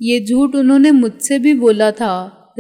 یہ جھوٹ انہوں نے مجھ سے بھی بولا تھا۔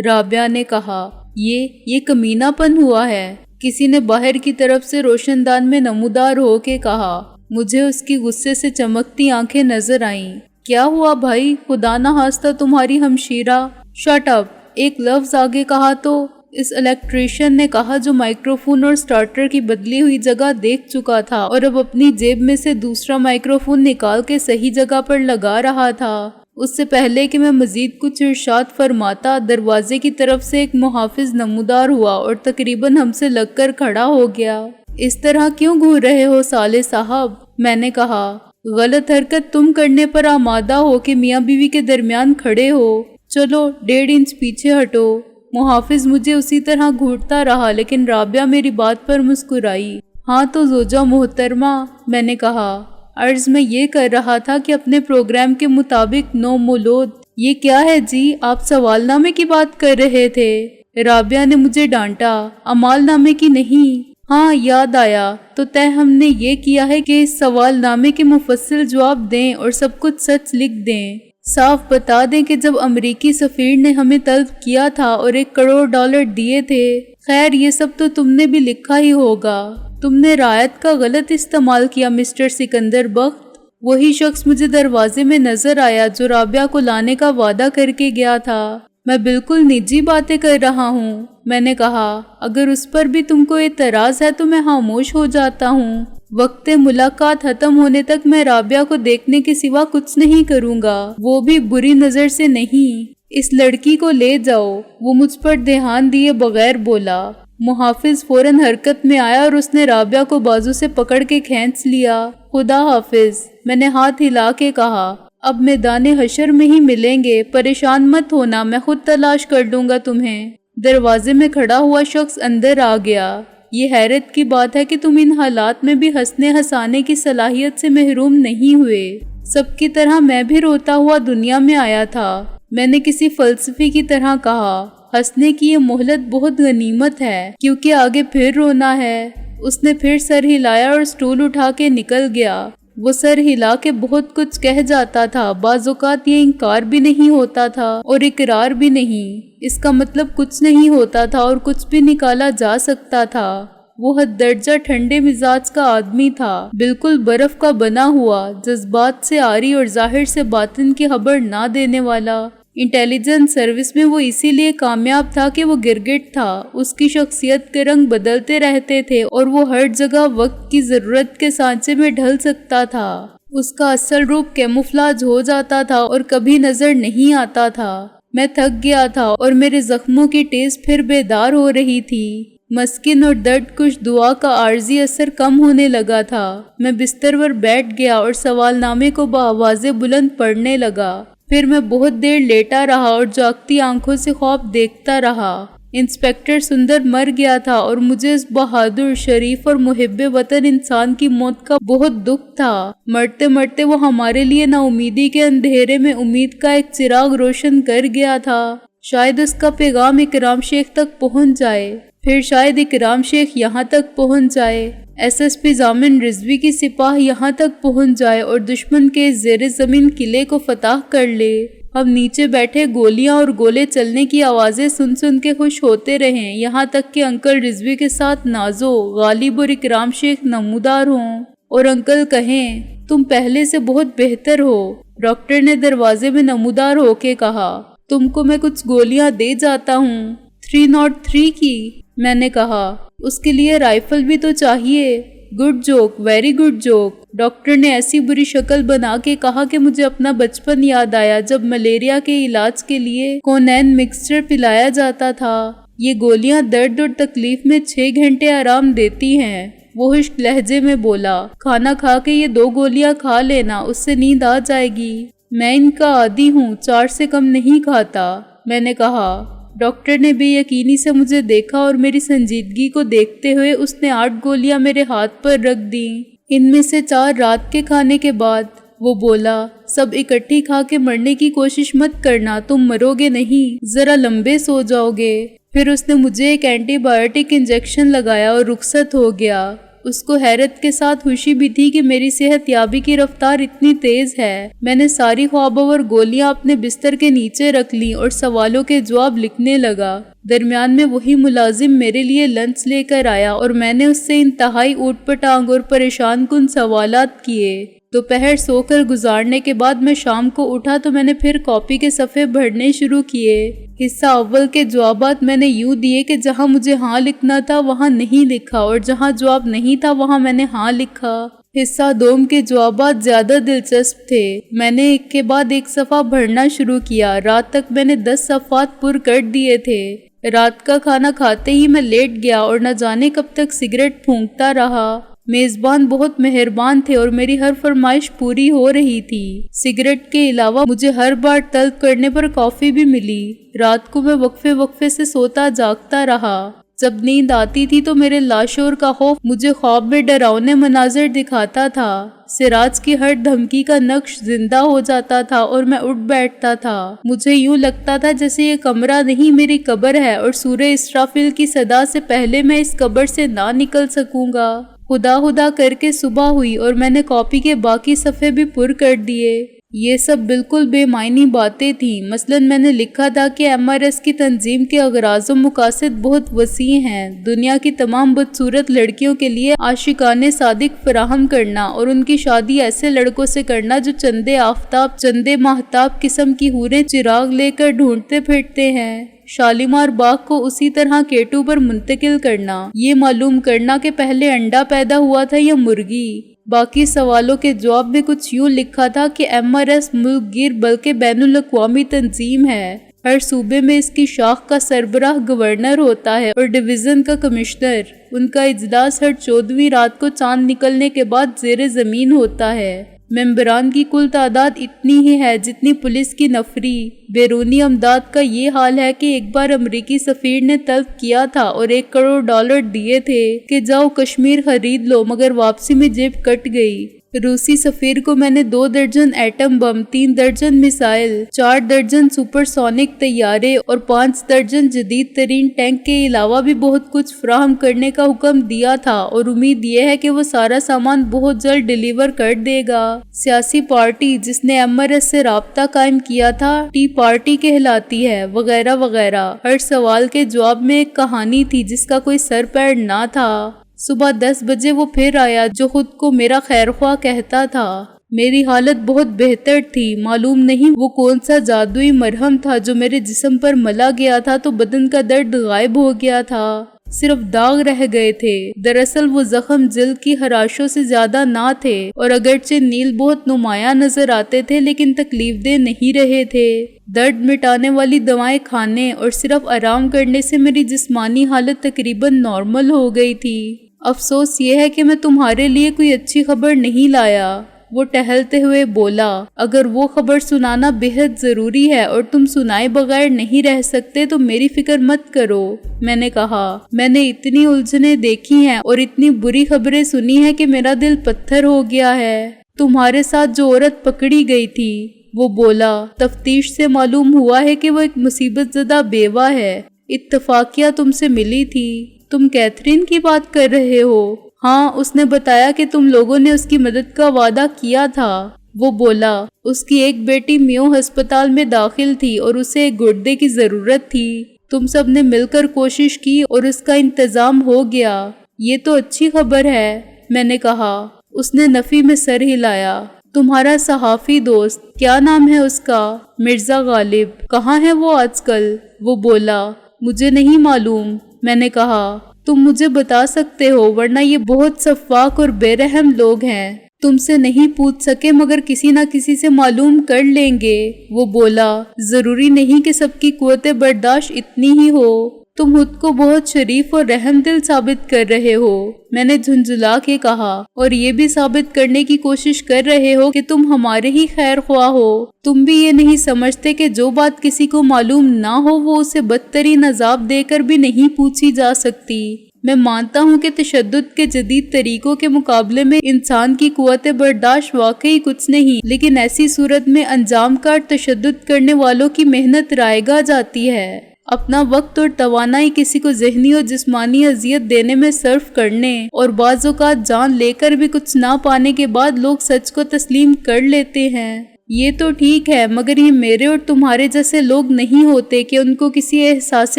رابعہ نے کہا، یہ کمینہ پن ہوا ہے۔ کسی نے باہر کی طرف سے روشن دان میں نمودار ہو کے کہا۔ مجھے اس کی غصے سے چمکتی آنکھیں نظر آئیں۔ کیا ہوا بھائی، خدا نہ خواستہ تمہاری ہمشیرہ۔ شٹ اپ، ایک لفظ آگے کہا تو، اس الیکٹریشین نے کہا جو مائکروفون اور سٹارٹر کی بدلی ہوئی جگہ دیکھ چکا تھا اور اب اپنی جیب میں سے دوسرا مائکروفون نکال کے صحیح جگہ پر لگا رہا تھا۔ اس سے پہلے کہ میں مزید کچھ ارشاد فرماتا، دروازے کی طرف سے ایک محافظ نمودار ہوا اور تقریباً ہم سے لگ کر کھڑا ہو گیا۔ اس طرح کیوں گھور رہے ہو صالح صاحب؟ میں نے کہا۔ غلط حرکت تم کرنے پر آمادہ ہو کہ میاں بیوی کے درمیان کھڑے ہو۔ چلو 1.5 انچ پیچھے ہٹو۔ محافظ مجھے اسی طرح گھورتا رہا، لیکن رابعہ میری بات پر مسکرائی۔ ہاں تو زوجہ محترمہ، میں نے کہا، عرض میں یہ کر رہا تھا کہ اپنے پروگرام کے مطابق نو مولود۔ یہ کیا ہے جی، آپ سوال نامے کی بات کر رہے تھے؟ رابعہ نے مجھے ڈانٹا۔ امال نامے کی نہیں؟ ہاں یاد آیا۔ تو طے ہم نے یہ کیا ہے کہ اس سوال نامے کے مفصل جواب دیں اور سب کچھ سچ لکھ دیں۔ صاف بتا دیں کہ جب امریکی سفیر نے ہمیں طلب کیا تھا اور $1 کروڑ دیے تھے۔ خیر یہ سب تو تم نے بھی لکھا ہی ہوگا۔ تم نے رعایت کا غلط استعمال کیا مسٹر سکندر بخت۔ وہی شخص مجھے دروازے میں نظر آیا جو رابعہ کو لانے کا وعدہ کر کے گیا تھا۔ میں بالکل نجی باتیں کر رہا ہوں، میں نے کہا۔ اگر اس پر بھی تم کو اعتراض ہے تو میں خاموش ہو جاتا ہوں۔ وقت ملاقات ختم ہونے تک میں رابعہ کو دیکھنے کے سوا کچھ نہیں کروں گا، وہ بھی بری نظر سے نہیں۔ اس لڑکی کو لے جاؤ، وہ مجھ پر دھیان دیے بغیر بولا۔ محافظ فوراً حرکت میں آیا اور اس نے رابعہ کو بازو سے پکڑ کے کھینچ لیا۔ خدا حافظ، میں نے ہاتھ ہلا کے کہا۔ اب میدان حشر میں ہی ملیں گے، پریشان مت ہونا، میں خود تلاش کر لوں گا تمہیں۔ دروازے میں کھڑا ہوا شخص اندر آ گیا۔ یہ حیرت کی بات ہے کہ تم ان حالات میں بھی ہنسنے ہنسانے کی صلاحیت سے محروم نہیں ہوئے۔ سب کی طرح میں بھی روتا ہوا دنیا میں آیا تھا۔ میں نے کسی فلسفی کی طرح کہا، ہنسنے کی یہ مہلت بہت غنیمت ہے، کیونکہ آگے پھر رونا ہے۔ اس نے پھر سر ہلایا اور سٹول اٹھا کے نکل گیا۔ وہ سر ہلا کے بہت کچھ کہہ جاتا تھا، بعض اوقات یہ انکار بھی نہیں ہوتا تھا اور اقرار بھی نہیں۔ اس کا مطلب کچھ نہیں ہوتا تھا اور کچھ بھی نکالا جا سکتا تھا۔ وہ حد درجہ ٹھنڈے مزاج کا آدمی تھا، بالکل برف کا بنا ہوا، جذبات سے عاری اور ظاہر سے باطن کی خبر نہ دینے والا۔ انٹیلیجنس سروس میں وہ اسی لیے کامیاب تھا کہ وہ گرگٹ تھا۔ اس کی شخصیت کے رنگ بدلتے رہتے تھے اور وہ ہر جگہ وقت کی ضرورت کے سانچے میں ڈھل سکتا تھا۔ اس کا اصل روپ کیموفلاج ہو جاتا تھا اور کبھی نظر نہیں آتا تھا۔ میں تھک گیا تھا اور میرے زخموں کی ٹیس پھر بیدار ہو رہی تھی۔ مسکن اور درد کش دعا کا عارضی اثر کم ہونے لگا تھا۔ میں بستر پر بیٹھ گیا اور سوال نامے کو بآواز بلند پڑھنے لگا۔ پھر میں بہت دیر لیٹا رہا اور جاگتی آنکھوں سے خواب دیکھتا رہا۔ انسپکٹر سندر مر گیا تھا اور مجھے اس بہادر، شریف اور محب وطن انسان کی موت کا بہت دکھ تھا۔ مرتے مرتے وہ ہمارے لیے نا امیدی کے اندھیرے میں امید کا ایک چراغ روشن کر گیا تھا۔ شاید اس کا پیغام اکرام شیخ تک پہنچ جائے، پھر شاید اکرام شیخ یہاں تک پہنچ جائے، SSP ضامن رضوی کی سپاہ یہاں تک پہنچ جائے اور دشمن کے زیر زمین قلعے کو فتح کر لے۔ ہم نیچے بیٹھے گولیاں اور گولے چلنے کی آوازیں سن سن کے خوش ہوتے رہیں، یہاں تک کہ انکل رضوی کے ساتھ نازو، غالب اور اکرام شیخ نمودار ہوں اور انکل کہیں، تم پہلے سے بہت بہتر ہو۔ ڈاکٹر نے دروازے میں نمودار ہو کے کہا، تم کو میں کچھ گولیاں دے جاتا ہوں۔ 303 کی؟ میں نے کہا، اس کے لیے رائفل بھی تو چاہیے۔ Good joke, very good joke. Doctor نے ایسی بری شکل بنا کے کہا کہ مجھے اپنا بچپن یاد آیا جب ملیریا کے علاج کے لیے کونین مکسچر پلایا جاتا تھا۔ یہ گولیاں درد اور تکلیف میں 6 گھنٹے آرام دیتی ہیں۔ وہ خشک لہجے میں بولا، کھانا کھا کے یہ 2 گولیاں کھا لینا، اس سے نیند آ جائے گی۔ میں ان کا عادی ہوں، 4 سے کم نہیں کھاتا۔ میں نے کہا۔ ڈاکٹر نے بے یقینی سے مجھے دیکھا اور میری سنجیدگی کو دیکھتے ہوئے اس نے 8 گولیاں میرے ہاتھ پر رکھ دیں، ان میں سے 4 رات کے کھانے کے بعد۔ وہ بولا، سب اکٹھی کھا کے مرنے کی کوشش مت کرنا، تم مرو گے نہیں، ذرا لمبے سو جاؤ گے۔ پھر اس نے مجھے ایک اینٹی بایوٹک انجیکشن لگایا اور رخصت ہو گیا۔ اس کو حیرت کے ساتھ خوشی بھی تھی کہ میری صحت یابی کی رفتار اتنی تیز ہے۔ میں نے ساری خواباور گولیاں اپنے بستر کے نیچے رکھ لیں اور سوالوں کے جواب لکھنے لگا۔ درمیان میں وہی ملازم میرے لیے لنچ لے کر آیا اور میں نے اس سے انتہائی اوٹ پٹانگ اور پریشان کن سوالات کیے۔ دوپہر سو کر گزارنے کے بعد میں شام کو اٹھا تو میں نے پھر کاپی کے صفحے بھرنے شروع کیے۔ حصہ اول کے جوابات میں نے یوں دیے کہ جہاں مجھے ہاں لکھنا تھا وہاں نہیں لکھا اور جہاں جواب نہیں تھا وہاں میں نے ہاں لکھا۔ حصہ دوم کے جوابات زیادہ دلچسپ تھے۔ میں نے ایک کے بعد ایک صفحہ بھرنا شروع کیا۔ رات تک میں نے 10 صفحات پر کر دیے تھے۔ رات کا کھانا کھاتے ہی میں لیٹ گیا اور نہ جانے کب تک سگریٹ پھونکتا رہا۔ میزبان بہت مہربان تھے اور میری ہر فرمائش پوری ہو رہی تھی۔ سگریٹ کے علاوہ مجھے ہر بار طلب کرنے پر کافی بھی ملی۔ رات کو میں وقفے سے سوتا جاگتا رہا۔ جب نیند آتی تھی تو میرے لاشعور کا خوف مجھے خواب میں ڈراؤنے مناظر دکھاتا تھا۔ سراج کی ہر دھمکی کا نقش زندہ ہو جاتا تھا اور میں اٹھ بیٹھتا تھا۔ مجھے یوں لگتا تھا جیسے یہ کمرہ نہیں میری قبر ہے اور سورہ اسرافیل کی صدا سے پہلے میں اس قبر سے نہ نکل سکوں گا۔ خدا کر کے صبح ہوئی اور میں نے کاپی کے باقی صفحے بھی پر کر دیے۔ یہ سب بالکل بے معنی باتیں تھیں۔ مثلاً میں نے لکھا تھا کہ MRS کی تنظیم کے اغراض و مقاصد بہت وسیع ہیں۔ دنیا کی تمام بدصورت لڑکیوں کے لیے عاشقانے صادق فراہم کرنا اور ان کی شادی ایسے لڑکوں سے کرنا جو چندے ماہتاب قسم کی حوریں چراغ لے کر ڈھونڈتے پھرتے ہیں۔ شالیمار باغ کو اسی طرح کیٹو پر منتقل کرنا۔ یہ معلوم کرنا کہ پہلے انڈا پیدا ہوا تھا یا مرغی۔ باقی سوالوں کے جواب میں کچھ یوں لکھا تھا کہ MRS ملک گیر بلکہ بین الاقوامی تنظیم ہے۔ ہر صوبے میں اس کی شاخ کا سربراہ گورنر ہوتا ہے اور ڈویژن کا کمشنر۔ ان کا اجلاس ہر 14ویں رات کو چاند نکلنے کے بعد زیر زمین ہوتا ہے۔ ممبران کی کل تعداد اتنی ہی ہے جتنی پولیس کی نفری۔ بیرونی امداد کا یہ حال ہے کہ ایک بار امریکی سفیر نے طلب کیا تھا اور $1 کروڑ دیے تھے کہ جاؤ کشمیر خرید لو، مگر واپسی میں جیب کٹ گئی۔ روسی سفیر کو میں نے 2 درجن ایٹم بم، 3 درجن میسائل، 4 درجن سپر سونک طیارے اور 5 درجن جدید ترین ٹینک کے علاوہ بھی بہت کچھ فراہم کرنے کا حکم دیا تھا اور امید یہ ہے کہ وہ سارا سامان بہت جلد ڈیلیور کر دے گا۔ سیاسی پارٹی جس نے MRS سے رابطہ قائم کیا تھا ٹی پارٹی کہلاتی ہے، وغیرہ وغیرہ۔ ہر سوال کے جواب میں ایک کہانی تھی جس کا کوئی سر پیر نہ تھا۔ صبح 10 بجے وہ پھر آیا جو خود کو میرا خیرخواہ کہتا تھا۔ میری حالت بہت بہتر تھی۔ معلوم نہیں وہ کون سا جادوئی مرہم تھا جو میرے جسم پر ملا گیا تھا تو بدن کا درد غائب ہو گیا تھا، صرف داغ رہ گئے تھے۔ دراصل وہ زخم جلد کی خراشوں سے زیادہ نہ تھے اور اگرچہ نیل بہت نمایاں نظر آتے تھے لیکن تکلیف دہ نہیں رہے تھے۔ درد مٹانے والی دوائیں کھانے اور صرف آرام کرنے سے میری جسمانی حالت تقریباً نارمل ہو گئی تھی۔ افسوس یہ ہے کہ میں تمہارے لیے کوئی اچھی خبر نہیں لایا، وہ ٹہلتے ہوئے بولا۔ اگر وہ خبر سنانا بہت ضروری ہے اور تم سنائے بغیر نہیں رہ سکتے تو میری فکر مت کرو، میں نے کہا۔ میں نے اتنی الجھنیں دیکھی ہیں اور اتنی بری خبریں سنی ہیں کہ میرا دل پتھر ہو گیا ہے۔ تمہارے ساتھ جو عورت پکڑی گئی تھی، وہ بولا، تفتیش سے معلوم ہوا ہے کہ وہ ایک مصیبت زدہ بیوہ ہے۔ اتفاقیہ تم سے ملی تھی۔ تم کیتھرین کی بات کر رہے ہو؟ ہاں، اس نے بتایا کہ تم لوگوں نے اس کی مدد کا وعدہ کیا تھا۔ وہ بولا، اس کی ایک بیٹی میو ہسپتال میں داخل تھی اور اسے ایک گردے کی ضرورت تھی۔ تم سب نے مل کر کوشش کی اور اس کا انتظام ہو گیا۔ یہ تو اچھی خبر ہے، میں نے کہا۔ اس نے نفی میں سر ہلایا۔ تمہارا صحافی دوست، کیا نام ہے اس کا؟ مرزا غالب۔ کہاں ہے وہ آج کل؟ وہ بولا، مجھے نہیں معلوم، میں نے کہا۔ تم مجھے بتا سکتے ہو، ورنہ یہ بہت سفاک اور بے رحم لوگ ہیں۔ تم سے نہیں پوچھ سکے مگر کسی نہ کسی سے معلوم کر لیں گے، وہ بولا۔ ضروری نہیں کہ سب کی قوت برداشت اتنی ہی ہو۔ تم خود کو بہت شریف اور رحم دل ثابت کر رہے ہو، میں نے جھنجھلا کے کہا، اور یہ بھی ثابت کرنے کی کوشش کر رہے ہو کہ تم ہمارے ہی خیر خواہ ہو۔ تم بھی یہ نہیں سمجھتے کہ جو بات کسی کو معلوم نہ ہو وہ اسے بدترین عذاب دے کر بھی نہیں پوچھی جا سکتی۔ میں مانتا ہوں کہ تشدد کے جدید طریقوں کے مقابلے میں انسان کی قوت برداشت واقعی کچھ نہیں، لیکن ایسی صورت میں انجام کار تشدد کرنے والوں کی محنت رائیگاں جاتی ہے۔ اپنا وقت اور توانائی کسی کو ذہنی اور جسمانی اذیت دینے میں صرف کرنے اور بعض اوقات جان لے کر بھی کچھ نہ پانے کے بعد لوگ سچ کو تسلیم کر لیتے ہیں۔ یہ تو ٹھیک ہے، مگر یہ میرے اور تمہارے جیسے لوگ نہیں ہوتے کہ ان کو کسی احساس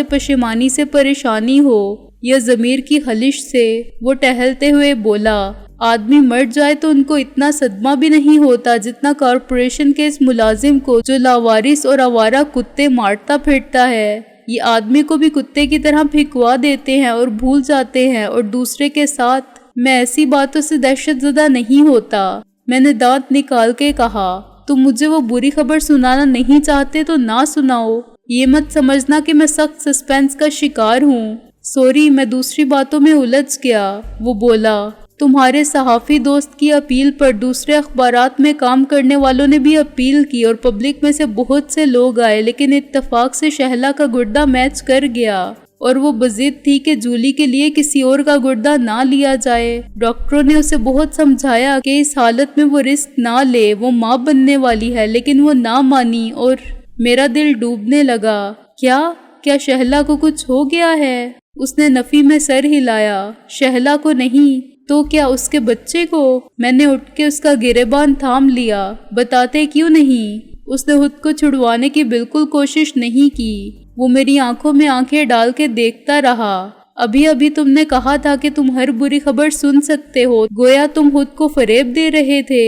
پشیمانی سے پریشانی ہو یا ضمیر کی خلش سے۔ وہ ٹہلتے ہوئے بولا، آدمی مر جائے تو ان کو اتنا صدمہ بھی نہیں ہوتا جتنا کارپوریشن کے اس ملازم کو جو لاوارث اور آوارہ کتے مارتا پھرتا ہے۔ یہ آدمی کو بھی کتے کی طرح پھینکوا دیتے ہیں اور بھول جاتے ہیں، اور دوسرے کے ساتھ میں ایسی باتوں سے دہشت زدہ نہیں ہوتا۔ میں نے دانت نکال کے کہا، تم مجھے وہ بری خبر سنانا نہیں چاہتے تو نہ سناؤ، یہ مت سمجھنا کہ میں سخت سسپینس کا شکار ہوں۔ سوری، میں دوسری باتوں میں الجھ گیا۔ وہ بولا، تمہارے صحافی دوست کی اپیل پر دوسرے اخبارات میں کام کرنے والوں نے بھی اپیل کی اور پبلک میں سے بہت سے لوگ آئے، لیکن اتفاق سے شہلا کا گردہ میچ کر گیا اور وہ بضد تھی کہ جولی کے لیے کسی اور کا گردہ نہ لیا جائے۔ ڈاکٹروں نے اسے بہت سمجھایا کہ اس حالت میں وہ رسک نہ لے، وہ ماں بننے والی ہے، لیکن وہ نہ مانی اور میرا دل ڈوبنے لگا۔ کیا شہلا کو کچھ ہو گیا ہے؟ اس نے نفی میں سر ہلایا۔ شہلا کو نہیں تو کیا اس کے بچے کو؟ میں نے اٹھ کے اس کا گریبان تھام لیا۔ بتاتے کیوں نہیں؟ اس نے خود کو چھڑوانے کی بالکل کوشش نہیں کی۔ وہ میری آنکھوں میں آنکھیں ڈال کے دیکھتا رہا۔ ابھی تم نے کہا تھا کہ تم ہر بری خبر سن سکتے ہو، گویا تم خود کو فریب دے رہے تھے۔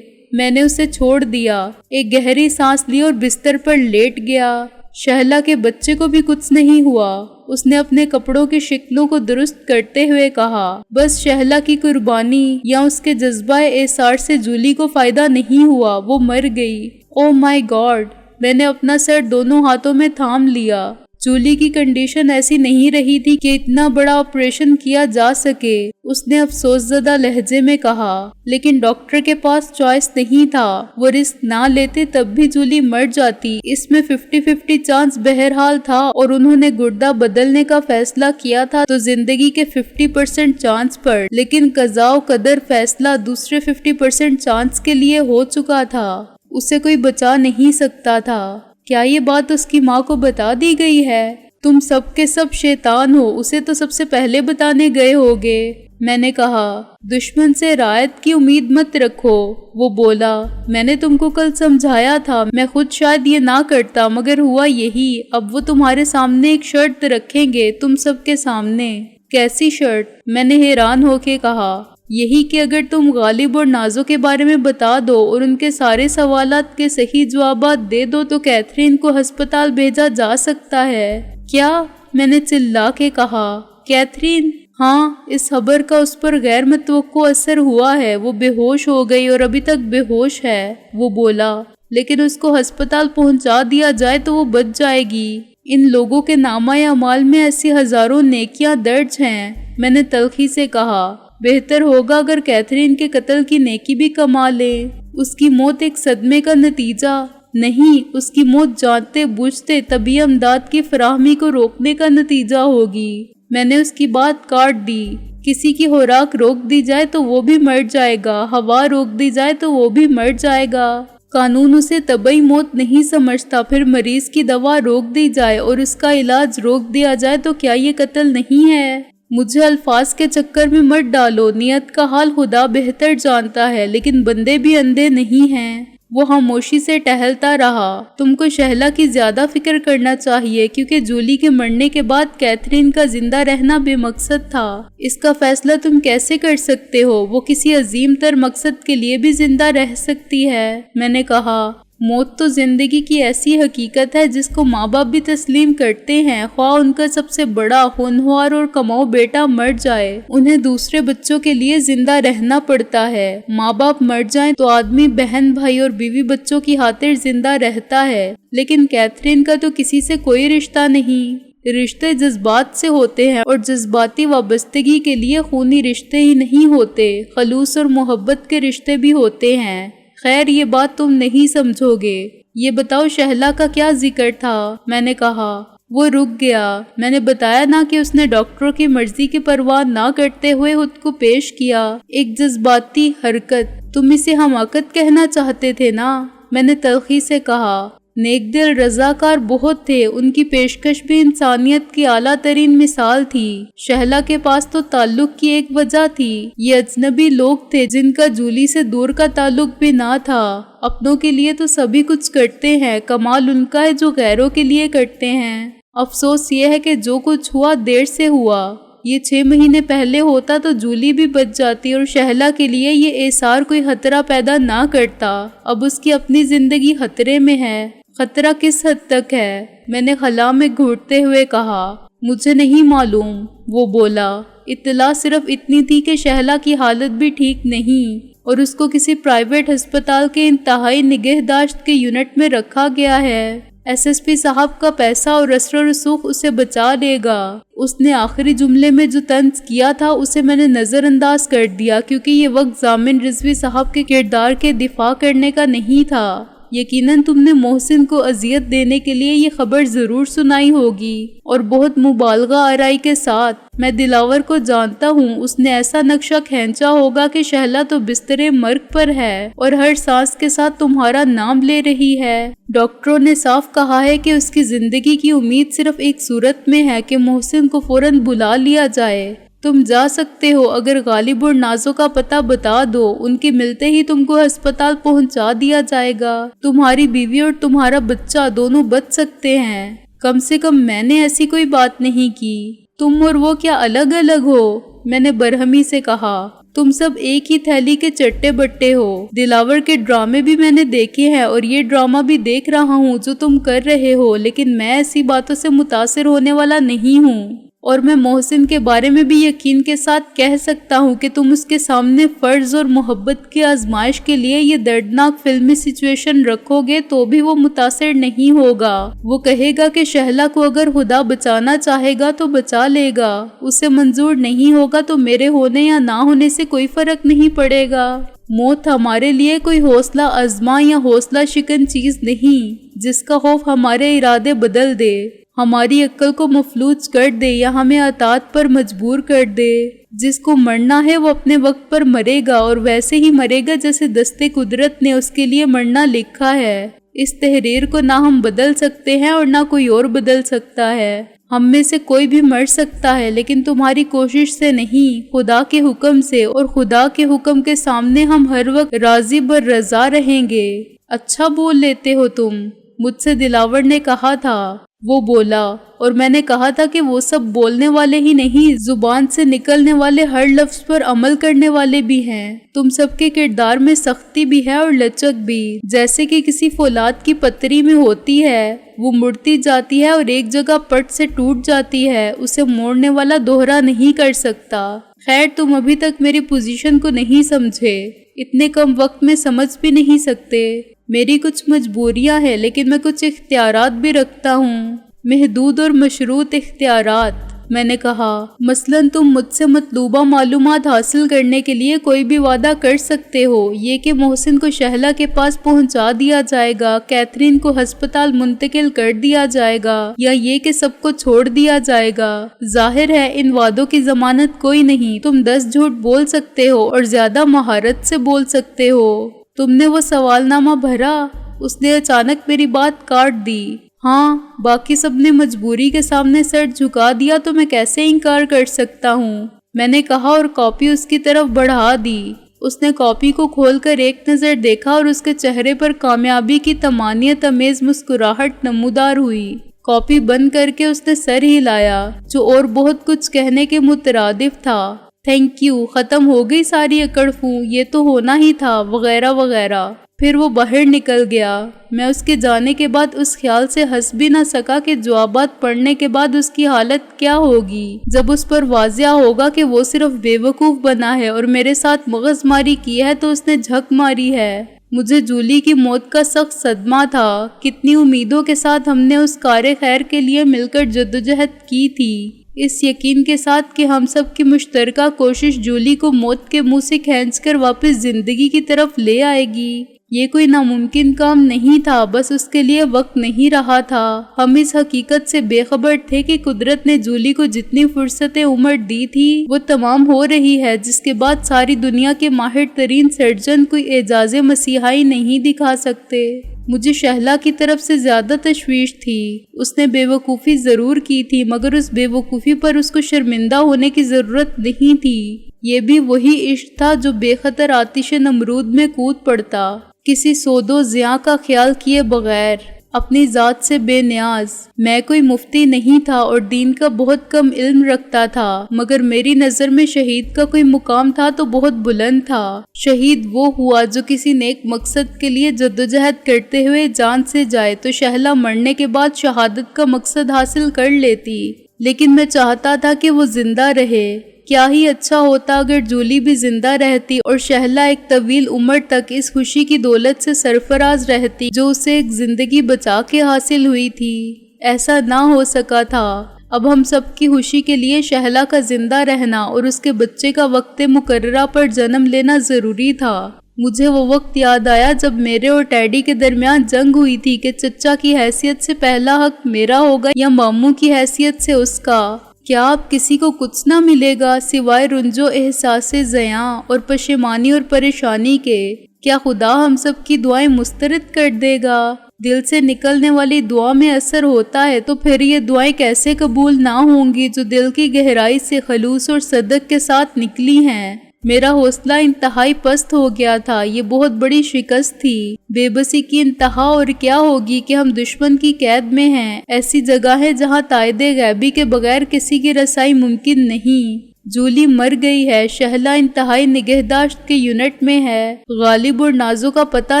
میں نے اسے چھوڑ دیا، ایک گہری سانس لی اور بستر پر لیٹ گیا۔ شہلا کے بچے کو بھی کچھ نہیں ہوا، اس نے اپنے کپڑوں کی شکلوں کو درست کرتے ہوئے کہا۔ بس شہلا کی قربانی یا اس کے جذبہ احسار سے جولی کو فائدہ نہیں ہوا، وہ مر گئی۔ او مائی گاڈ! میں نے اپنا سر دونوں ہاتھوں میں تھام لیا۔ جولی کی کنڈیشن ایسی نہیں رہی تھی کہ اتنا بڑا آپریشن کیا جا سکے، اس نے افسوس زدہ لہجے میں کہا، لیکن ڈاکٹر کے پاس چوائس نہیں تھا، وہ رسک نہ لیتے تب بھی جولی مر جاتی۔ اس میں 50-50 چانس بہرحال تھا اور انہوں نے گردہ بدلنے کا فیصلہ کیا تھا تو زندگی کے 50% چانس پر، لیکن قضاء و قدر فیصلہ دوسرے 50% چانس کے لیے ہو چکا تھا، اسے کوئی بچا نہیں سکتا تھا۔ کیا یہ بات اس کی ماں کو بتا دی گئی ہے؟ تم سب کے سب شیطان ہو، اسے تو سب سے پہلے بتانے گئے ہوگے۔ میں نے کہا، دشمن سے رعایت کی امید مت رکھو۔ وہ بولا، میں نے تم کو کل سمجھایا تھا، میں خود شاید یہ نہ کرتا، مگر ہوا یہی۔ اب وہ تمہارے سامنے ایک شرط رکھیں گے، تم سب کے سامنے۔ کیسی شرط؟ میں نے حیران ہو کے کہا، یہی کہ اگر تم غالب اور نازو کے بارے میں بتا دو اور ان کے سارے سوالات کے صحیح جوابات دے دو تو کیتھرین کو ہسپتال بھیجا جا سکتا ہے۔ کیا؟ میں نے چلا کے کہا، کیتھرین؟ ہاں، اس خبر کا اس پر غیر متوقع اثر ہوا ہے، وہ بے ہوش ہو گئی اور ابھی تک بے ہوش ہے۔ وہ بولا، لیکن اس کو ہسپتال پہنچا دیا جائے تو وہ بچ جائے گی۔ ان لوگوں کے نامہ اعمال میں ایسی ہزاروں نیکیاں درج ہیں۔ میں نے تلخی سے کہا، بہتر ہوگا اگر کیتھرین کے قتل کی نیکی بھی کما لے۔ اس کی موت ایک صدمے کا نتیجہ نہیں، اس کی موت جانتے بوجھتے طبی امداد کی فراہمی کو روکنے کا نتیجہ ہوگی۔ میں نے اس کی بات کاٹ دی۔ کسی کی خوراک روک دی جائے تو وہ بھی مر جائے گا، ہوا روک دی جائے تو وہ بھی مر جائے گا۔ قانون اسے طبعی موت نہیں سمجھتا، پھر مریض کی دوا روک دی جائے اور اس کا علاج روک دیا جائے تو کیا یہ قتل نہیں ہے؟ مجھے الفاظ کے چکر میں مت ڈالو، نیت کا حال خدا بہتر جانتا ہے، لیکن بندے بھی اندھے نہیں ہیں۔ وہ خاموشی سے ٹہلتا رہا۔ تم کو شہلا کی زیادہ فکر کرنا چاہیے، کیونکہ جولی کے مرنے کے بعد کیتھرین کا زندہ رہنا بے مقصد تھا۔ اس کا فیصلہ تم کیسے کر سکتے ہو؟ وہ کسی عظیم تر مقصد کے لیے بھی زندہ رہ سکتی ہے۔ میں نے کہا، موت تو زندگی کی ایسی حقیقت ہے جس کو ماں باپ بھی تسلیم کرتے ہیں، خواہ ان کا سب سے بڑا ہونہار اور کماؤ بیٹا مر جائے، انہیں دوسرے بچوں کے لیے زندہ رہنا پڑتا ہے۔ ماں باپ مر جائیں تو آدمی بہن بھائی اور بیوی بچوں کی خاطر زندہ رہتا ہے، لیکن کیتھرین کا تو کسی سے کوئی رشتہ نہیں۔ رشتے جذبات سے ہوتے ہیں اور جذباتی وابستگی کے لیے خونی رشتے ہی نہیں ہوتے، خلوص اور محبت کے رشتے بھی ہوتے ہیں۔ خیر، یہ بات تم نہیں سمجھو گے۔ یہ بتاؤ شہلا کا کیا ذکر تھا؟ میں نے کہا۔ وہ رک گیا۔ میں نے بتایا نا کہ اس نے ڈاکٹروں کی مرضی کی پرواہ نہ کرتے ہوئے خود کو پیش کیا، ایک جذباتی حرکت۔ تم اسے حماقت کہنا چاہتے تھے نا؟ میں نے تلخی سے کہا، نیک دل رضاکار بہت تھے، ان کی پیشکش بھی انسانیت کی اعلیٰ ترین مثال تھی۔ شہلا کے پاس تو تعلق کی ایک وجہ تھی، یہ اجنبی لوگ تھے جن کا جولی سے دور کا تعلق بھی نہ تھا۔ اپنوں کے لیے تو سبھی کچھ کرتے ہیں، کمال ان کا ہے جو غیروں کے لیے کرتے ہیں۔ افسوس یہ ہے کہ جو کچھ ہوا دیر سے ہوا، یہ 6 مہینے پہلے ہوتا تو جولی بھی بچ جاتی اور شہلا کے لیے یہ احسار کوئی خطرہ پیدا نہ کرتا۔ اب اس کی اپنی زندگی خطرے میں ہے۔ خطرہ کس حد تک ہے؟ میں نے خلا میں گھٹتے ہوئے کہا۔ مجھے نہیں معلوم، وہ بولا۔ اطلاع صرف اتنی تھی کہ شہلا کی حالت بھی ٹھیک نہیں اور اس کو کسی پرائیویٹ ہسپتال کے انتہائی نگہداشت کے یونٹ میں رکھا گیا ہے۔ SSP صاحب کا پیسہ اور اثر و رسوخ اسے بچا لے گا۔ اس نے آخری جملے میں جو طنز کیا تھا اسے میں نے نظر انداز کر دیا، کیونکہ یہ وقت ضامن رضوی صاحب کے کردار کے دفاع کرنے کا نہیں تھا۔ یقیناً تم نے محسن کو اذیت دینے کے لیے یہ خبر ضرور سنائی ہوگی، اور بہت مبالغہ آرائی کے ساتھ۔ میں دلاور کو جانتا ہوں، اس نے ایسا نقشہ کھینچا ہوگا کہ شہلا تو بستر مرگ پر ہے اور ہر سانس کے ساتھ تمہارا نام لے رہی ہے۔ ڈاکٹروں نے صاف کہا ہے کہ اس کی زندگی کی امید صرف ایک صورت میں ہے کہ محسن کو فوراً بلا لیا جائے۔ تم جا سکتے ہو، اگر غالب اور نازو کا پتہ بتا دو، ان کے ملتے ہی تم کو ہسپتال پہنچا دیا جائے گا۔ تمہاری بیوی اور تمہارا بچہ دونوں بچ سکتے ہیں۔ کم سے کم میں نے ایسی کوئی بات نہیں کی۔ تم اور وہ کیا الگ الگ ہو؟ میں نے برہمی سے کہا۔ تم سب ایک ہی تھیلی کے چٹے بٹے ہو۔ دلاور کے ڈرامے بھی میں نے دیکھے ہیں اور یہ ڈرامہ بھی دیکھ رہا ہوں جو تم کر رہے ہو، لیکن میں ایسی باتوں سے متاثر ہونے والا نہیں ہوں۔ اور میں محسن کے بارے میں بھی یقین کے ساتھ کہہ سکتا ہوں کہ تم اس کے سامنے فرض اور محبت کی آزمائش کے لیے یہ دردناک فلمی سچویشن رکھو گے تو بھی وہ متاثر نہیں ہوگا۔ وہ کہے گا کہ شہلا کو اگر خدا بچانا چاہے گا تو بچا لے گا، اسے منظور نہیں ہوگا تو میرے ہونے یا نہ ہونے سے کوئی فرق نہیں پڑے گا۔ موت ہمارے لیے کوئی حوصلہ ازما یا حوصلہ شکن چیز نہیں جس کا خوف ہمارے ارادے بدل دے، ہماری عقل کو مفلوج کر دے یا ہمیں اطاعت پر مجبور کر دے۔ جس کو مرنا ہے وہ اپنے وقت پر مرے گا اور ویسے ہی مرے گا جیسے دستے قدرت نے اس کے لیے مرنا لکھا ہے۔ اس تحریر کو نہ ہم بدل سکتے ہیں اور نہ کوئی اور بدل سکتا ہے۔ ہم میں سے کوئی بھی مر سکتا ہے، لیکن تمہاری کوشش سے نہیں، خدا کے حکم سے، اور خدا کے حکم کے سامنے ہم ہر وقت راضی بر رضا رہیں گے۔ اچھا بول لیتے ہو تم، مجھ سے دلاور نے کہا تھا۔ وہ بولا، اور میں نے کہا تھا کہ وہ سب بولنے والے ہی نہیں، زبان سے نکلنے والے ہر لفظ پر عمل کرنے والے بھی ہیں۔ تم سب کے کردار میں سختی بھی ہے اور لچک بھی، جیسے کہ کسی فولاد کی پتری میں ہوتی ہے۔ وہ مڑتی جاتی ہے اور ایک جگہ پٹ سے ٹوٹ جاتی ہے، اسے موڑنے والا دوہرا نہیں کر سکتا۔ خیر، تم ابھی تک میری پوزیشن کو نہیں سمجھے، اتنے کم وقت میں سمجھ بھی نہیں سکتے۔ میری کچھ مجبوریاں ہیں، لیکن میں کچھ اختیارات بھی رکھتا ہوں، محدود اور مشروط اختیارات۔ میں نے کہا، مثلاً تم مجھ سے مطلوبہ معلومات حاصل کرنے کے لیے کوئی بھی وعدہ کر سکتے ہو، یہ کہ محسن کو شہلا کے پاس پہنچا دیا جائے گا، کیتھرین کو ہسپتال منتقل کر دیا جائے گا، یا یہ کہ سب کو چھوڑ دیا جائے گا۔ ظاہر ہے ان وعدوں کی ضمانت کوئی نہیں۔ تم 10 جھوٹ بول سکتے ہو اور زیادہ مہارت سے بول سکتے ہو۔ تم نے وہ سوال نامہ بھرا؟ اس نے اچانک میری بات کاٹ دی۔ ہاں، باقی سب نے مجبوری کے سامنے سر جھکا دیا تو میں کیسے انکار کر سکتا ہوں؟ میں نے کہا اور کاپی اس کی طرف بڑھا دی۔ اس نے کاپی کو کھول کر ایک نظر دیکھا اور اس کے چہرے پر کامیابی کی طمانینت امیز مسکراہٹ نمودار ہوئی۔ کاپی بند کر کے اس نے سر ہلایا، جو اور بہت کچھ کہنے کے مترادف تھا۔ تھینک یو، ختم ہو گئی ساری اکڑ فوں، یہ تو ہونا ہی تھا، وغیرہ وغیرہ۔ پھر وہ باہر نکل گیا۔ میں اس کے جانے کے بعد اس خیال سے ہنس بھی نہ سکا کہ جوابات پڑھنے کے بعد اس کی حالت کیا ہوگی جب اس پر واضح ہوگا کہ وہ صرف بے وقوف بنا ہے اور میرے ساتھ مغز ماری کی ہے تو اس نے جھک ماری ہے۔ مجھے جولی کی موت کا سخت صدمہ تھا۔ کتنی امیدوں کے ساتھ ہم نے اس کار خیر کے لیے مل کر جدوجہد کی تھی، اس یقین کے ساتھ کہ ہم سب کی مشترکہ کوشش جولی کو موت کے منہ سے کھینچ کر واپس زندگی کی طرف لے آئے گی۔ یہ کوئی ناممکن کام نہیں تھا، بس اس کے لیے وقت نہیں رہا تھا۔ ہم اس حقیقت سے بے خبر تھے کہ قدرت نے جولی کو جتنی فرصت عمر دی تھی وہ تمام ہو رہی ہے، جس کے بعد ساری دنیا کے ماہر ترین سرجن کوئی اعجاز مسیحائی نہیں دکھا سکتے۔ مجھے شہلا کی طرف سے زیادہ تشویش تھی۔ اس نے بے وقوفی ضرور کی تھی، مگر اس بے وقوفی پر اس کو شرمندہ ہونے کی ضرورت نہیں تھی۔ یہ بھی وہی عشق تھا جو بے خطر آتش نمرود میں کود پڑتا، کسی سود و زیاں کا خیال کیے بغیر، اپنی ذات سے بے نیاز۔ میں کوئی مفتی نہیں تھا اور دین کا بہت کم علم رکھتا تھا، مگر میری نظر میں شہید کا کوئی مقام تھا تو بہت بلند تھا۔ شہید وہ ہوا جو کسی نیک مقصد کے لیے جدوجہد کرتے ہوئے جان سے جائے، تو شہلا مرنے کے بعد شہادت کا مقصد حاصل کر لیتی، لیکن میں چاہتا تھا کہ وہ زندہ رہے۔ کیا ہی اچھا ہوتا اگر جولی بھی زندہ رہتی اور شہلا ایک طویل عمر تک اس خوشی کی دولت سے سرفراز رہتی جو اسے ایک زندگی بچا کے حاصل ہوئی تھی۔ ایسا نہ ہو سکا تھا۔ اب ہم سب کی خوشی کے لیے شہلا کا زندہ رہنا اور اس کے بچے کا وقت مقررہ پر جنم لینا ضروری تھا۔ مجھے وہ وقت یاد آیا جب میرے اور ٹیڈی کے درمیان جنگ ہوئی تھی کہ چچا کی حیثیت سے پہلا حق میرا ہوگا یا ماموں کی حیثیت سے اس کا۔ کیا اب کسی کو کچھ نہ ملے گا سوائے رنج و احساس زیاں اور پشیمانی اور پریشانی کے؟ کیا خدا ہم سب کی دعائیں مسترد کر دے گا؟ دل سے نکلنے والی دعا میں اثر ہوتا ہے تو پھر یہ دعائیں کیسے قبول نہ ہوں گی جو دل کی گہرائی سے خلوص اور صدق کے ساتھ نکلی ہیں؟ میرا حوصلہ انتہائی پست ہو گیا تھا۔ یہ بہت بڑی شکست تھی، بے بسی کی انتہا، اور کیا ہوگی کہ ہم دشمن کی قید میں ہیں، ایسی جگہ ہے جہاں تائید غیبی کے بغیر کسی کی رسائی ممکن نہیں۔ جولی مر گئی ہے، شہلا انتہائی نگہداشت کے یونٹ میں ہے، غالب اور نازو کا پتہ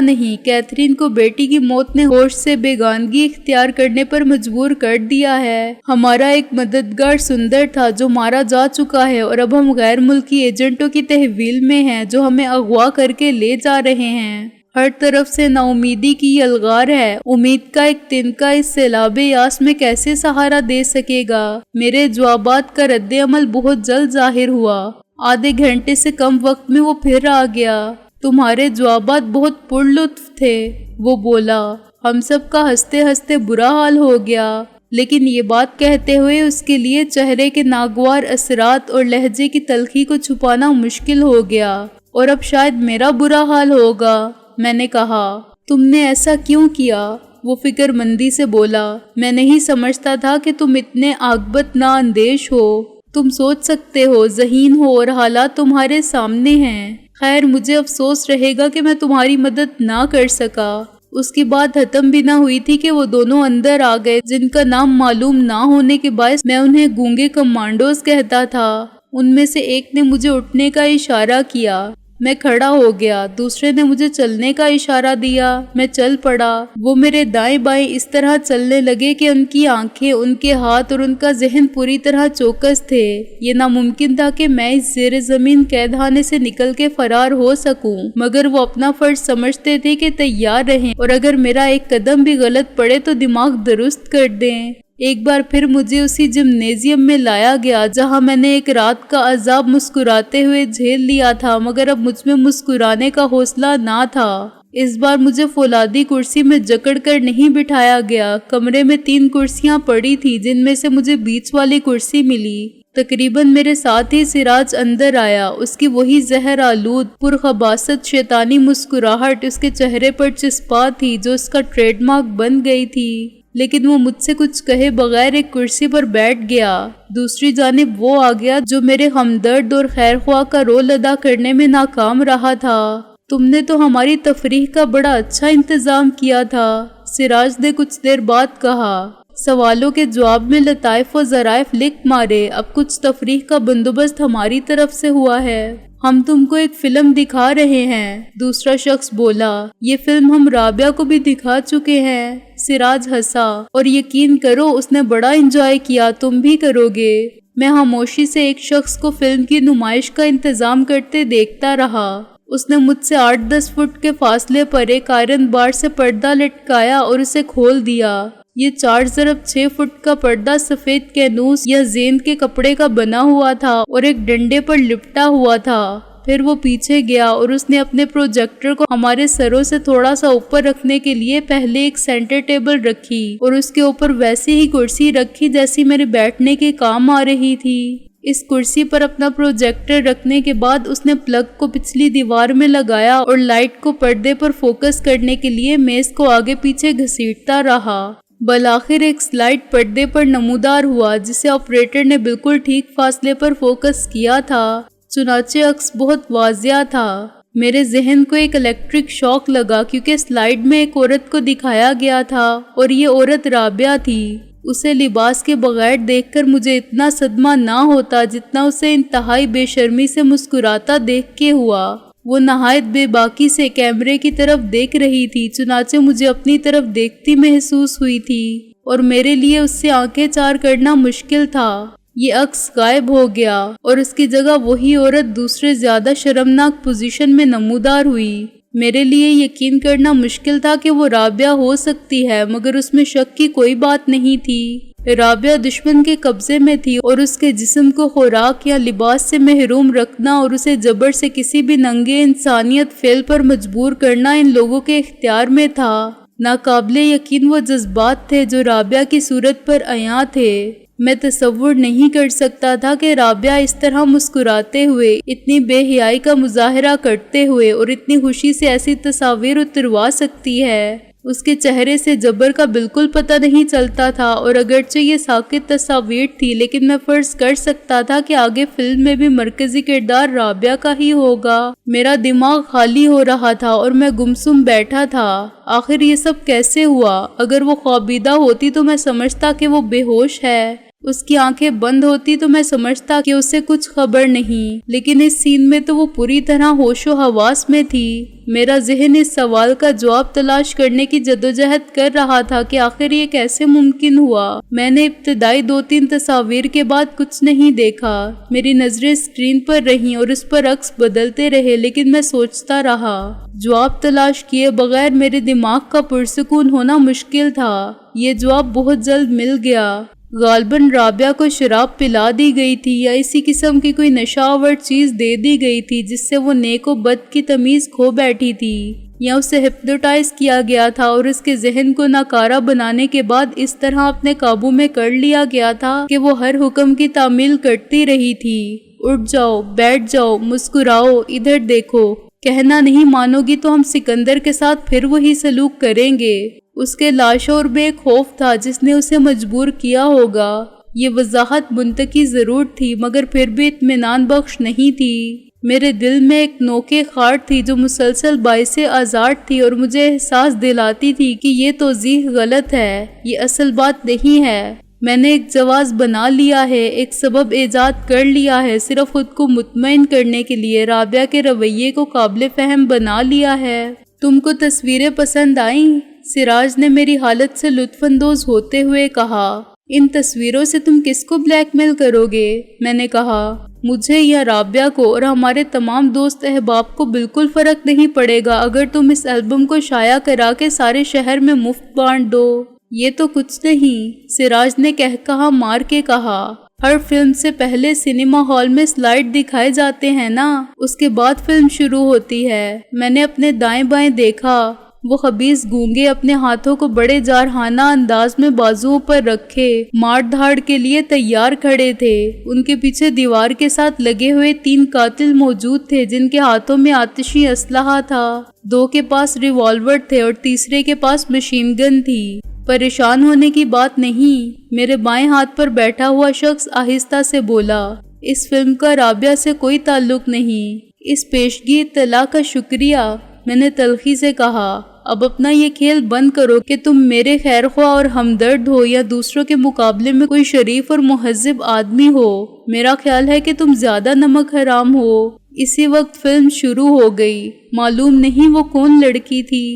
نہیں۔ کیتھرین کو بیٹی کی موت نے ہوش سے بیگانگی اختیار کرنے پر مجبور کر دیا ہے۔ ہمارا ایک مددگار سندر تھا جو مارا جا چکا ہے، اور اب ہم غیر ملکی ایجنٹوں کی تحویل میں ہیں جو ہمیں اغوا کر کے لے جا رہے ہیں۔ ہر طرف سے نا امیدی کی یلغار ہے۔ امید کا ایک تنکا اس سیلاب یاس میں کیسے سہارا دے سکے گا؟ میرے جوابات کا رد عمل بہت جلد ظاہر ہوا۔ آدھے گھنٹے سے کم وقت میں وہ پھر آ گیا۔ تمہارے جوابات بہت پرلطف تھے، وہ بولا۔ ہم سب کا ہنستے ہنستے برا حال ہو گیا، لیکن یہ بات کہتے ہوئے اس کے لیے چہرے کے ناگوار اثرات اور لہجے کی تلخی کو چھپانا مشکل ہو گیا۔ اور اب شاید میرا برا حال ہوگا، میں نے کہا۔ تم نے ایسا کیوں کیا؟ وہ فکر مندی سے بولا۔ میں نہیں سمجھتا تھا کہ تم اتنے عاقبت نا اندیش ہو۔ تم سوچ سکتے ہو، ذہین ہو، اور حالات تمہارے سامنے ہیں۔ خیر، مجھے افسوس رہے گا کہ میں تمہاری مدد نہ کر سکا۔ اس کی بات ختم بھی نہ ہوئی تھی کہ وہ دونوں اندر آ گئے، جن کا نام معلوم نہ ہونے کے باعث میں انہیں گونگے کمانڈوز کہتا تھا۔ ان میں سے ایک نے مجھے اٹھنے کا اشارہ کیا، میں کھڑا ہو گیا۔ دوسرے نے مجھے چلنے کا اشارہ دیا، میں چل پڑا۔ وہ میرے دائیں بائیں اس طرح چلنے لگے کہ ان کی آنکھیں، ان کے ہاتھ اور ان کا ذہن پوری طرح چوکس تھے۔ یہ ناممکن تھا کہ میں اس زیر زمین قید خانے سے نکل کے فرار ہو سکوں، مگر وہ اپنا فرض سمجھتے تھے کہ تیار رہیں، اور اگر میرا ایک قدم بھی غلط پڑے تو دماغ درست کر دیں۔ ایک بار پھر مجھے اسی جمنیزیم میں لایا گیا جہاں میں نے ایک رات کا عذاب مسکراتے ہوئے جھیل لیا تھا، مگر اب مجھ میں مسکرانے کا حوصلہ نہ تھا۔ اس بار مجھے فولادی کرسی میں جکڑ کر نہیں بٹھایا گیا۔ کمرے میں 3 کرسیاں پڑی تھی، جن میں سے مجھے بیچ والی کرسی ملی۔ تقریباً میرے ساتھ ہی سراج اندر آیا۔ اس کی وہی زہر آلود پرخباثت شیطانی مسکراہٹ اس کے چہرے پر چسپاں تھی جو اس کا ٹریڈ مارک بن گئی تھی، لیکن وہ مجھ سے کچھ کہے بغیر ایک کرسی پر بیٹھ گیا۔ دوسری جانب وہ آ گیا جو میرے ہمدرد اور خیر خواہ کا رول ادا کرنے میں ناکام رہا تھا۔ تم نے تو ہماری تفریح کا بڑا اچھا انتظام کیا تھا، سراج نے کچھ دیر بعد کہا۔ سوالوں کے جواب میں لطائف و ظرائف لکھ مارے۔ اب کچھ تفریح کا بندوبست ہماری طرف سے ہوا ہے۔ ہم تم کو ایک فلم دکھا رہے ہیں، دوسرا شخص بولا۔ یہ فلم ہم رابعہ کو بھی دکھا چکے ہیں۔ سراج ہنسا۔ اور یقین کرو اس نے بڑا انجوائے کیا، تم بھی کرو گے۔ میں خاموشی سے ایک شخص کو فلم کی نمائش کا انتظام کرتے دیکھتا رہا۔ اس نے مجھ سے 8-10 فٹ کے فاصلے پر ایک آئرن بار سے پردہ لٹکایا اور اسے کھول دیا۔ یہ 4x6 فٹ کا پردہ سفید کینوس یا زین کے کپڑے کا بنا ہوا تھا اور ایک ڈنڈے پر لپٹا ہوا تھا۔ پھر وہ پیچھے گیا اور اس نے اپنے پروجیکٹر کو ہمارے سروں سے تھوڑا سا اوپر رکھنے کے لیے پہلے ایک سینٹر ٹیبل رکھی اور اس کے اوپر ویسی ہی کرسی رکھی جیسی میرے بیٹھنے کے کام آ رہی تھی۔ اس کرسی پر اپنا پروجیکٹر رکھنے کے بعد اس نے پلگ کو پچھلی دیوار میں لگایا اور لائٹ کو پردے پر فوکس کرنے کے لیے میز کو آگے پیچھے گھسیٹتا رہا۔ بالآخر ایک سلائیڈ پردے پر نمودار ہوا جسے آپریٹر نے بالکل ٹھیک فاصلے پر فوکس کیا تھا، چنانچہ عکس بہت واضح تھا۔ میرے ذہن کو ایک الیکٹرک شاک لگا کیونکہ سلائیڈ میں ایک عورت کو دکھایا گیا تھا اور یہ عورت رابعہ تھی۔ اسے لباس کے بغیر دیکھ کر مجھے اتنا صدمہ نہ ہوتا جتنا اسے انتہائی بے شرمی سے مسکراتا دیکھ کے ہوا۔ وہ نہایت بے باکی سے کیمرے کی طرف دیکھ رہی تھی، چنانچہ مجھے اپنی طرف دیکھتی محسوس ہوئی تھی اور میرے لیے اس سے آنکھیں چار کرنا مشکل تھا۔ یہ عکس غائب ہو گیا اور اس کی جگہ وہی عورت دوسرے زیادہ شرمناک پوزیشن میں نمودار ہوئی۔ میرے لیے یقین کرنا مشکل تھا کہ وہ رابعہ ہو سکتی ہے، مگر اس میں شک کی کوئی بات نہیں تھی۔ رابعہ دشمن کے قبضے میں تھی اور اس کے جسم کو خوراک یا لباس سے محروم رکھنا اور اسے جبر سے کسی بھی ننگے انسانیت فعل پر مجبور کرنا ان لوگوں کے اختیار میں تھا۔ ناقابل یقین وہ جذبات تھے جو رابعہ کی صورت پر عیاں تھے۔ میں تصور نہیں کر سکتا تھا کہ رابعہ اس طرح مسکراتے ہوئے، اتنی بے حیائی کا مظاہرہ کرتے ہوئے اور اتنی خوشی سے ایسی تصاویر اتروا سکتی ہے۔ اس کے چہرے سے جبر کا بالکل پتہ نہیں چلتا تھا اور اگرچہ یہ ساکت تصاویر تھی لیکن میں فرض کر سکتا تھا کہ آگے فلم میں بھی مرکزی کردار رابعہ کا ہی ہوگا۔ میرا دماغ خالی ہو رہا تھا اور میں گمسم بیٹھا تھا۔ آخر یہ سب کیسے ہوا؟ اگر وہ خوابیدہ ہوتی تو میں سمجھتا کہ وہ بے ہوش ہے، اس کی آنکھیں بند ہوتی تو میں سمجھتا کہ اس سے کچھ خبر نہیں، لیکن اس سین میں تو وہ پوری طرح ہوش و حواس میں تھی۔ میرا ذہن اس سوال کا جواب تلاش کرنے کی جدوجہد کر رہا تھا کہ آخر یہ کیسے ممکن ہوا۔ میں نے ابتدائی 2-3 تصاویر کے بعد کچھ نہیں دیکھا۔ میری نظریں اسکرین پر رہیں اور اس پر عکس بدلتے رہے، لیکن میں سوچتا رہا۔ جواب تلاش کیے بغیر میرے دماغ کا پرسکون ہونا مشکل تھا۔ یہ جواب بہت جلد مل گیا۔ غالباً رابعہ کو شراب پلا دی گئی تھی یا اسی قسم کی کوئی نشہ آور چیز دے دی گئی تھی جس سے وہ نیک و بد کی تمیز کھو بیٹھی تھی، یا اسے ہپنوٹائز کیا گیا تھا اور اس کے ذہن کو ناکارہ بنانے کے بعد اس طرح اپنے قابو میں کر لیا گیا تھا کہ وہ ہر حکم کی تعمیل کرتی رہی تھی۔ اٹھ جاؤ، بیٹھ جاؤ، مسکراؤ، ادھر دیکھو، کہنا نہیں مانو گی تو ہم سکندر کے ساتھ پھر وہی سلوک کریں گے۔ اس کے لاشعور میں ایک خوف تھا جس نے اسے مجبور کیا ہوگا۔ یہ وضاحت منطقی ضرور تھی مگر پھر بھی اطمینان بخش نہیں تھی۔ میرے دل میں ایک نوکے خار تھی جو مسلسل باعث آزار تھی اور مجھے احساس دلاتی تھی کہ یہ توضیح غلط ہے، یہ اصل بات نہیں ہے۔ میں نے ایک جواز بنا لیا ہے، ایک سبب ایجاد کر لیا ہے، صرف خود کو مطمئن کرنے کے لیے رابعہ کے رویے کو قابل فہم بنا لیا ہے۔ تم کو تصویریں پسند آئیں؟ سراج نے میری حالت سے لطف اندوز ہوتے ہوئے کہا۔ ان تصویروں سے تم کس کو بلیک میل کرو گے؟ میں نے کہا۔ مجھے یا رابعہ کو اور ہمارے تمام دوست احباب کو بالکل فرق نہیں پڑے گا اگر تم اس البم کو شائع کرا کے سارے شہر میں مفت بانٹ دو۔ یہ تو کچھ نہیں، سراج نے کہا مار کے کہا۔ ہر فلم سے پہلے سنیما ہال میں سلائیڈ دکھائے جاتے ہیں نا، اس کے بعد فلم شروع ہوتی ہے۔ میں نے اپنے دائیں بائیں دیکھا، وہ خبیث گونگے اپنے ہاتھوں کو بڑے جارحانہ انداز میں بازوؤں پر رکھے مار دھاڑ کے لیے تیار کھڑے تھے۔ ان کے پیچھے دیوار کے ساتھ لگے ہوئے 3 قاتل موجود تھے جن کے ہاتھوں میں آتشی اسلحہ تھا۔ 2 کے پاس ریوالور تھے اور تیسرے کے پاس مشین گن تھی۔ پریشان ہونے کی بات نہیں، میرے بائیں ہاتھ پر بیٹھا ہوا شخص آہستہ سے بولا۔ اس فلم کا رابعہ سے کوئی تعلق نہیں۔ اس پیشگی اطلاع کا شکریہ، میں نے تلخی سے کہا۔ اب اپنا یہ کھیل بند کرو کہ تم میرے خیر خواہ اور ہمدرد ہو یا دوسروں کے مقابلے میں کوئی شریف اور مہذب آدمی ہو۔ میرا خیال ہے کہ تم زیادہ نمک حرام ہو۔ اسی وقت فلم شروع ہو گئی۔ معلوم نہیں وہ کون لڑکی تھی۔